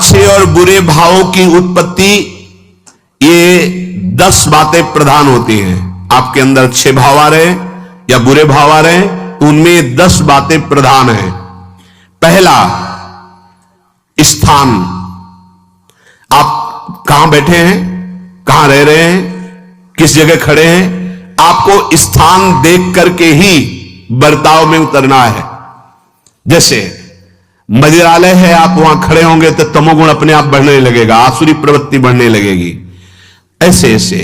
अच्छे और बुरे भावों की उत्पत्ति, ये 10 बातें प्रधान होती हैं। आपके अंदर अच्छे भाव आ रहे हैं या बुरे भाव आ रहे हैं तो उनमें 10 बातें प्रधान हैं। पहला, स्थान। आप कहां बैठे हैं, कहां रह रहे हैं, किस जगह खड़े हैं, आपको स्थान देख करके ही बर्ताव में उतरना है। जैसे मंदिरालय है, आप वहां खड़े होंगे तो तमोगुण अपने आप बढ़ने लगेगा, आसुरी प्रवृत्ति बढ़ने लगेगी। ऐसे ऐसे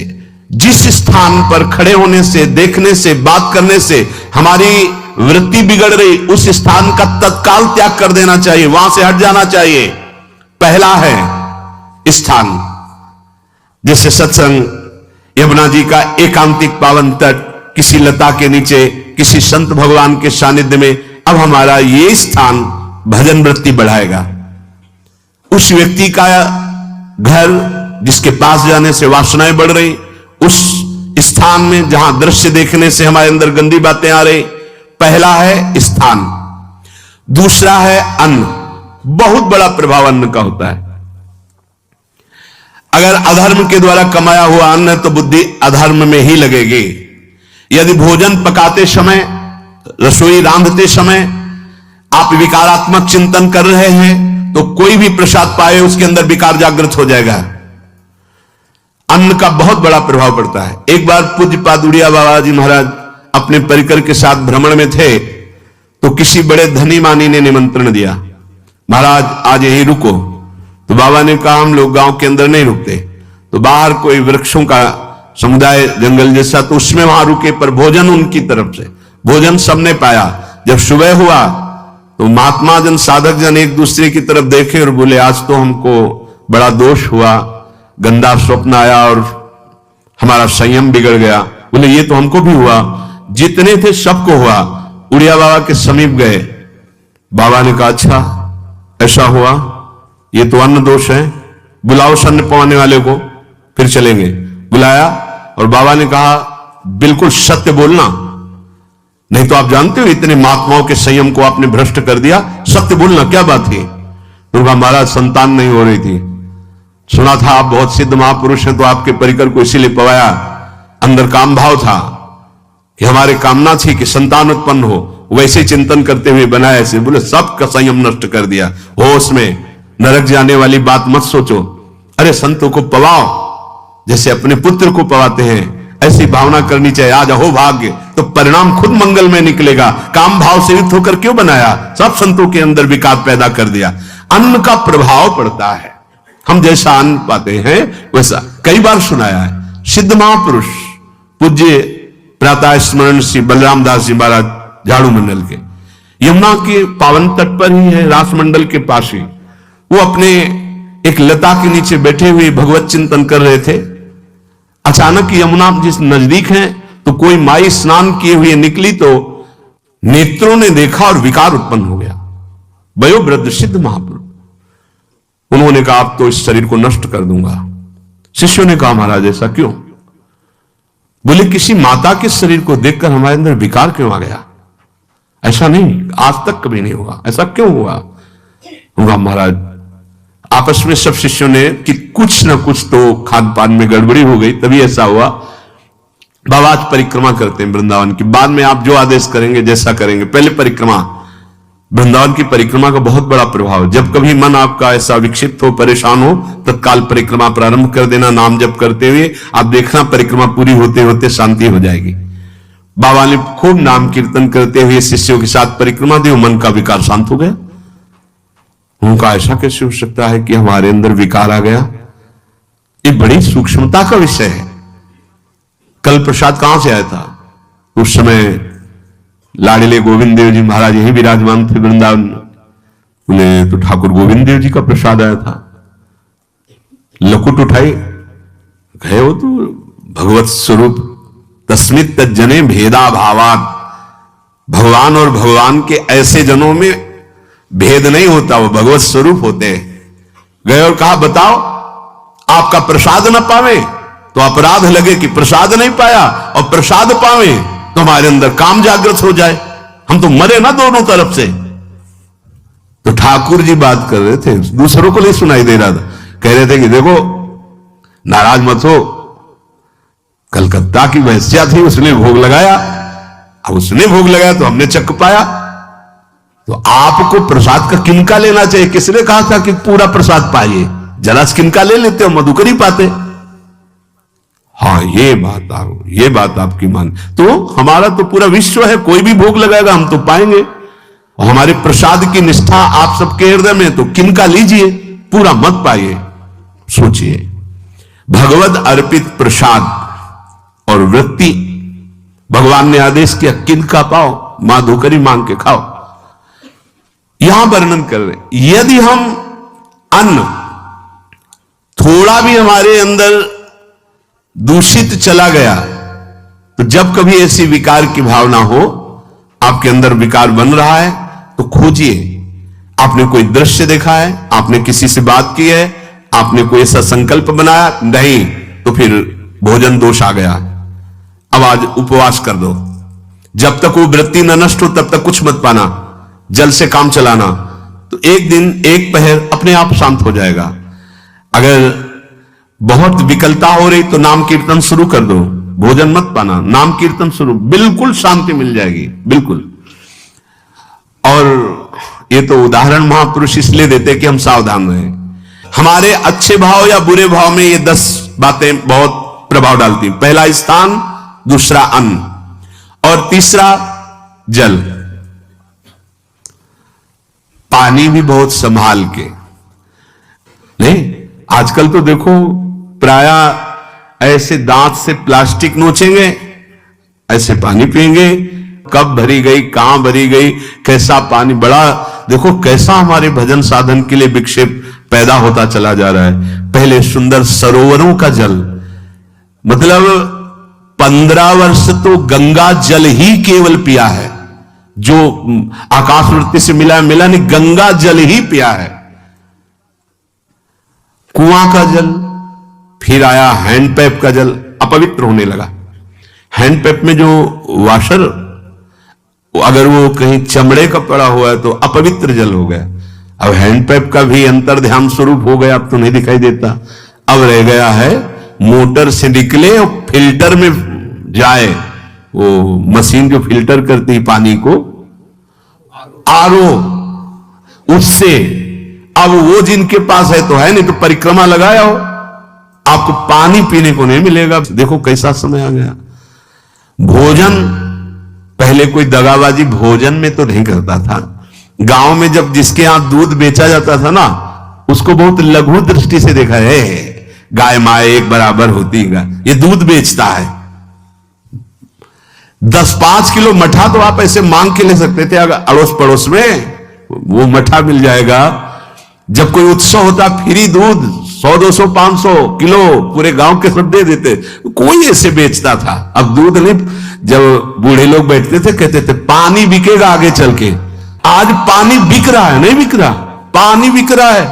जिस स्थान पर खड़े होने से, देखने से, बात करने से हमारी वृत्ति बिगड़ रही, उस स्थान का तत्काल त्याग कर देना चाहिए, वहां से हट जाना चाहिए। पहला है स्थान। जैसे सत्संग, यमुना जी का एकांतिक पावन तट, किसी लता के नीचे, किसी संत भगवान के सानिध्य में, अब हमारा ये स्थान भजन वृत्ति बढ़ाएगा। उस व्यक्ति का घर जिसके पास जाने से वासनाएं बढ़ रही, उस स्थान में जहां दृश्य देखने से हमारे अंदर गंदी बातें आ रही, पहला है स्थान। दूसरा है अन्न। बहुत बड़ा प्रभाव अन्न का होता है। अगर अधर्म के द्वारा कमाया हुआ अन्न है तो बुद्धि अधर्म में ही लगेगी। यदि भोजन पकाते समय, रसोई रांधते समय आप विकारात्मक चिंतन कर रहे हैं तो कोई भी प्रसाद पाए उसके अंदर विकार जागृत हो जाएगा। अन्न का बहुत बड़ा प्रभाव पड़ता है। एक बार पूज्य पादुड़िया बाबा जी महाराज अपने परिकर के साथ भ्रमण में थे तो किसी बड़े धनी मानी ने निमंत्रण दिया, महाराज आज यहीं रुको। तो बाबा ने कहा हम लोग गांव के अंदर नहीं रुकते, तो बाहर कोई वृक्षों का समुदाय, जंगल जैसा, तो उसमें वहां रुके, पर भोजन उनकी तरफ से, भोजन सबने पाया। जब सुबह हुआ तो महात्मा जन, साधक जन एक दूसरे की तरफ देखे और बोले आज तो हमको बड़ा दोष हुआ, गंदा स्वप्न आया और हमारा संयम बिगड़ गया। बोले ये तो हमको भी हुआ, जितने थे सबको हुआ। उड़िया बाबा के समीप गए, बाबा ने कहा अच्छा ऐसा हुआ, ये तो अन्न दोष है, बुलाओ सन्न पवाने वाले को, फिर चलेंगे। बुलाया और बाबा ने कहा बिल्कुल सत्य बोलना, नहीं तो आप जानते हो इतने महात्माओं के संयम को आपने भ्रष्ट कर दिया, सत्य बोलना क्या बात है। तो कहा महाराज संतान नहीं हो रही थी, सुना था आप बहुत सिद्ध महापुरुष हैं तो आपके परिकर को इसीलिए पवाया, अंदर काम भाव था कि हमारे कामना थी कि संतान उत्पन्न हो, वैसे चिंतन करते हुए बनाया ऐसे। बोले सबका संयम नष्ट कर दिया। होश में, नरक जाने वाली बात मत सोचो, अरे संतों को पवाओ जैसे अपने पुत्र को पवाते हैं, ऐसी भावना करनी चाहिए। आज हो भाग्य तो परिणाम खुद मंगल में निकलेगा। काम भाव से युक्त होकर क्यों बनाया, सब संतों के अंदर विकार पैदा कर दिया। अन्न का प्रभाव पड़ता है, हम जैसा अन्न पाते हैं वैसा। कई बार सुनाया है, सिद्ध महापुरुष पूज्य प्रातः स्मरण श्री बलराम दास जी महाराज झाड़ू मंडल के, यमुना के पावन तट पर ही है, रासमंडल के पास ही, वो अपने एक लता के नीचे बैठे हुए भगवत चिंतन कर रहे थे। अचानक यमुना जिस नजदीक है तो कोई माई स्नान किए हुए निकली तो नेत्रों ने देखा और विकार उत्पन्न हो गया। वयोवृद्ध सिद्ध महापुरुष, उन्होंने कहा आप तो इस शरीर को नष्ट कर दूंगा। शिष्यों ने कहा महाराज ऐसा क्यों? बोले किसी माता के शरीर को देखकर हमारे अंदर विकार क्यों आ गया? ऐसा नहीं, आज तक कभी नहीं हुआ, ऐसा क्यों हुआ? होगा महाराज आपस में सब शिष्यों ने कि कुछ ना कुछ तो खान पान में गड़बड़ी हो गई तभी ऐसा हुआ। बाबा आज परिक्रमा करते हैं वृंदावन की, बाद में आप जो आदेश करेंगे जैसा करेंगे, पहले परिक्रमा। वृंदावन की परिक्रमा का बहुत बड़ा प्रभाव, जब कभी मन आपका ऐसा विक्षिप्त हो, परेशान हो, तत्काल परिक्रमा प्रारंभ कर देना, नाम जप करते हुए। आप देखना परिक्रमा पूरी होते होते शांति हो जाएगी। बाबा ने खूब नाम कीर्तन करते हुए शिष्यों के साथ परिक्रमा दी, मन का विकार शांत हो गया। उनका ऐसा कैसे हो सकता है कि हमारे अंदर विकार आ गया? ये बड़ी सूक्ष्मता का विषय है। कल प्रसाद कहां से आया था? उस समय लाडले गोविंद देव जी महाराज यही विराजमान थे वृंदावन। बोले तो ठाकुर गोविंद देव जी का प्रसाद आया था। लकुट उठाई, गए हो तो भगवत स्वरूप तस्मित तज्जने भेदा भावात, भगवान और भगवान के ऐसे जनों में भेद नहीं होता, वो भगवत स्वरूप होते हैं। गए और कहा बताओ आपका प्रसाद न पावे तो अपराध लगे कि प्रसाद नहीं पाया, और प्रसाद पावे तो हमारे अंदर काम जागृत हो जाए, हम तो मरे ना दोनों तरफ से। तो ठाकुर जी बात कर रहे थे, दूसरों को नहीं सुनाई दे रहा था। कह रहे थे कि देखो नाराज मत हो, कलकत्ता की वैश्या थी, उसने भोग लगाया, अब उसने भोग लगाया तो हमने चख पाया, तो आपको प्रसाद का किनका लेना चाहिए? किसने कहा था कि पूरा प्रसाद पाइए? जरा किनका ले लेते हो, मधुकर ही पाते। हाँ ये बात आपकी मान, तो हमारा तो पूरा विश्व है, कोई भी भोग लगाएगा हम तो पाएंगे। और हमारे प्रसाद की निष्ठा आप सबके हृदय में, तो किनका लीजिए, पूरा मत पाइए। सोचिए, भगवत अर्पित प्रसाद और वृत्ति, भगवान ने आदेश किया किनका पाओ, मां धोकर ही मांग के खाओ। यहां वर्णन कर रहे, यदि हम अन्न थोड़ा भी हमारे अंदर दूषित चला गया, तो जब कभी ऐसी विकार की भावना हो, आपके अंदर विकार बन रहा है, तो खोजिए। आपने कोई दृश्य देखा है, आपने किसी से बात की है, आपने कोई ऐसा संकल्प बनाया, नहीं, तो फिर भोजन दोष आ गया। अब आज उपवास कर दो, जब तक वो वृत्ति न नष्ट हो तब तक कुछ मत पाना, जल से काम चलाना, तो एक दिन एक पहर अपने आप शांत हो जाएगा। अगर बहुत विकलता हो रही तो नाम कीर्तन शुरू कर दो, भोजन मत पाना, नाम कीर्तन शुरू, बिल्कुल शांति मिल जाएगी, बिल्कुल। और ये तो उदाहरण महापुरुष इसलिए देते कि हम सावधान रहें। हमारे अच्छे भाव या बुरे भाव में ये 10 बातें बहुत प्रभाव डालती। पहला स्थान, दूसरा अन्न, और तीसरा जल। पानी भी बहुत संभाल के, नहीं आजकल तो देखो प्रायः ऐसे दांत से प्लास्टिक नोचेंगे, ऐसे पानी पिएंगे, कब भरी गई, कहां भरी गई, कैसा पानी, बड़ा देखो कैसा हमारे भजन साधन के लिए विक्षेप पैदा होता चला जा रहा है। पहले सुंदर सरोवरों का जल, मतलब 15 वर्ष तो गंगा जल ही केवल पिया है, जो आकाशवृत्ति से मिला नहीं, गंगा जल ही पिया है। कुआं का जल, फिर आया हैंडपैप का जल, अपवित्र होने लगा। हैंडपैप में जो वाशर, अगर वो कहीं चमड़े का पड़ा हुआ है तो अपवित्र जल हो गया। अब हैंडपैप का भी अंतर ध्यान स्वरूप हो गया, अब तो नहीं दिखाई देता। अब रह गया है मोटर से निकले और फिल्टर में जाए, वो मशीन जो फिल्टर करती है पानी को, आरओ, उससे। अब वो जिनके पास है तो है, नहीं तो परिक्रमा लगाया हो, आपको पानी पीने को नहीं मिलेगा। देखो कैसा समय आ गया। भोजन, पहले कोई दगाबाजी भोजन में तो नहीं करता था। गांव में जब जिसके यहां दूध बेचा जाता था ना, उसको बहुत लघु दृष्टि से देखा है, गाय माए एक बराबर होती है, ये दूध बेचता है। 10-5 किलो मठा तो आप ऐसे मांग के ले सकते थे, अगर अड़ोस पड़ोस में वो मठा मिल जाएगा। जब कोई उत्सव होता, फ्री दूध 100-200 500 किलो पूरे गांव के सब दे देते, कोई ऐसे बेचता था। अब दूध नहीं, जब बूढ़े लोग बैठते थे कहते थे पानी बिकेगा आगे चल के। आज पानी बिक रहा है, नहीं बिक रहा, पानी बिक रहा है।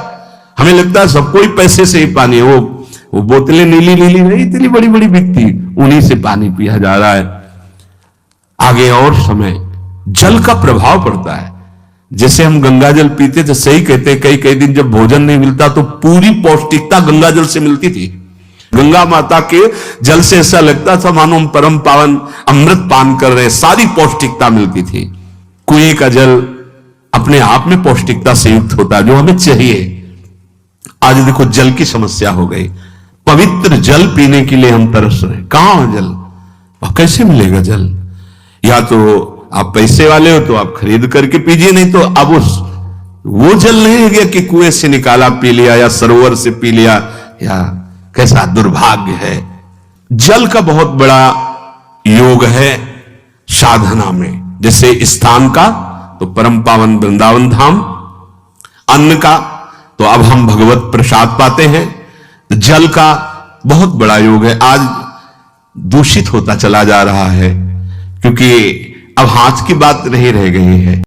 हमें लगता है सबको ही पैसे से ही पानी है, वो बोतलें नीली नीली नहीं, इतनी बड़ी बड़ी बिकती, उन्हीं से पानी पिया जा रहा है। आगे और समय जल का प्रभाव पड़ता है। जैसे हम गंगा जल पीते थे, सही कहते, कई कई दिन जब भोजन नहीं मिलता तो पूरी पौष्टिकता गंगा जल से मिलती थी। गंगा माता के जल से ऐसा लगता था मानो हम परम पावन अमृत पान कर रहे हैं, सारी पौष्टिकता मिलती थी। कुएं का जल अपने आप में पौष्टिकता से युक्त होता है, जो हमें चाहिए। आज देखो जल की समस्या हो गई, पवित्र जल पीने के लिए हम तरस रहे, कहां है जल, और कैसे मिलेगा जल? या तो आप पैसे वाले हो तो आप खरीद करके पीजिए, नहीं तो अब वो जल नहीं है कि कुएं से निकाला पी लिया या सरोवर से पी लिया, या कैसा दुर्भाग्य है। जल का बहुत बड़ा योग है साधना में। जैसे स्थान का तो परम पावन वृंदावन धाम, अन्न का तो अब हम भगवत प्रसाद पाते हैं, जल का बहुत बड़ा योग है। आज दूषित होता चला जा रहा है, क्योंकि अब हाथ की बात नहीं रह गई है।